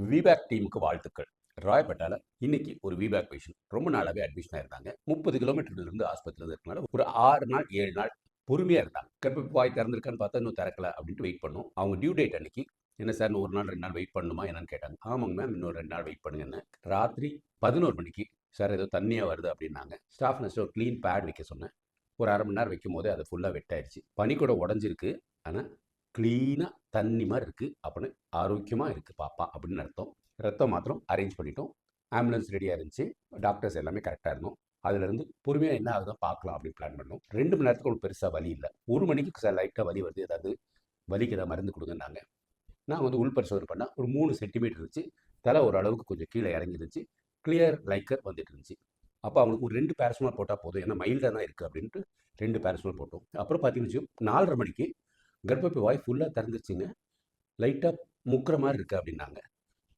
விபேக் டீமுக்கு வாழ்த்துக்கள். ராயப்பேட்டால இன்னைக்கு ஒரு விபேக் பேஷண்ட் ரொம்ப நாளாவே அட்மிஷன் ஆயிருந்தாங்க. 30 கிலோமீட்டர்ல இருந்து ஆஸ்பத்திரியில இருக்கனால ஒரு 6 நாள் 7 நாள் பொறுமையா இருந்தாங்க. கர்ப்பப்பை வாய் திறந்திருக்கான்னு பார்த்தா இன்னும் திறக்கல அப்படின்ட்டு வெயிட் பண்ணோம். அவங்க டியூ டேட் அன்னைக்கு என்ன சார் இன்னும் 1 நாள் 2 நாள் வெயிட் பண்ணணுமா என்னன்னு கேட்டாங்க. ஆமாங்க மேம் இன்னும் 2 நாள் வெயிட் பண்ணுங்கன்னு. ராத்திரி 11 மணிக்கு சார் ஏதோ தண்ணியா வருது அப்படின்னாங்க. ஸ்டாஃப் நர்ஸ் ஒரு க்ளீன் பேட் வைக்க சொன்னேன். ஒரு 1/2 மணி நேரம் வைக்கும்போதே அது ஃபுல்லா வெட் ஆயிடுச்சு. பனி கூட உடைஞ்சிருக்கு. ஆனா க்ளீனா தண்ணி மாதிரி இருக்கு அப்படின்னு ஆரோக்கியமா இருக்கு பாப்பா அப்படின்னு அர்த்தம். ரத்தம் மாத்திரம் அரேஞ்ச் பண்ணிட்டோம். ஆம்புலன்ஸ் ரெடியாக இருந்துச்சு. டாக்டர்ஸ் எல்லாமே கரெக்டாக இருந்தோம். அதுலேருந்து பொறுமையாக என்ன ஆகுதோ பார்க்கலாம் அப்படின்னு பிளான் பண்ணோம். 2 மணி நேரத்துக்கு ஒரு பெருசாக வலி இல்லை. 1 மணிக்கு சார் லைட்டாக வலி வருது, ஏதாவது வலிக்கு ஏதாவது மருந்து கொடுங்கன்னாங்க. நான் வந்து உள் பரிசோதனை பண்ணால் ஒரு 3 சென்டிமீட்டர் இருந்துச்சு. தலை ஓரளவுக்கு கொஞ்சம் கீழே இறங்கிருந்துச்சு. கிளியர் லைக்கர் வந்துட்டு இருந்துச்சு. அப்போ அவங்களுக்கு ஒரு 2 பேரசிட்டமால் போட்டால் போதும், ஏன்னா மைல்டாக தான் இருக்குது அப்படின்ட்டு 2 பேரசிட்டமால் போட்டோம். அப்புறம் பார்த்தீங்கன்னு 4:30 மணிக்கு கர்ப்பப்பை வாய் ஃபுல்லாக திறந்துருச்சுங்க. லைட்டாக முக்கிற மாதிரி இருக்குது அப்படின்னாங்க.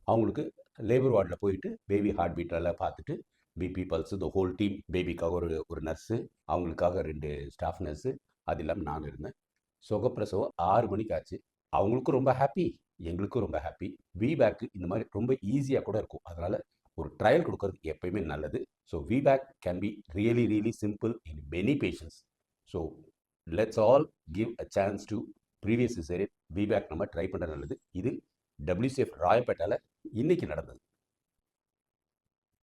அவங்களுக்கு லேபர் வார்டில் போயிட்டு பேபி ஹார்ட் பீட் எல்லாம் பார்த்துட்டு BP pulse the whole team, பேபிக்காக ஒரு நர்ஸு, அவங்களுக்காக 2 ஸ்டாஃப் நர்ஸு, அது இல்லாமல் நான் இருந்தேன். சுகப்பிரசவம் 6 மணிக்கு ஆச்சு. அவங்களுக்கும் ரொம்ப ஹாப்பி, எங்களுக்கும் ரொம்ப ஹாப்பி. விபேக் இந்த மாதிரி ரொம்ப ஈஸியாக கூட இருக்கும். அதனால் ஒரு ட்ரையல் கொடுக்கறது எப்பயுமே நல்லது. So VBAC can be really really simple in many patients. So let's all give a chance to previous caesarean VBAC நம்ம ட்ரை பண்ணுறது நல்லது. இது WCF ராயப்பேட்டால இன்னைக்கு நடந்தது.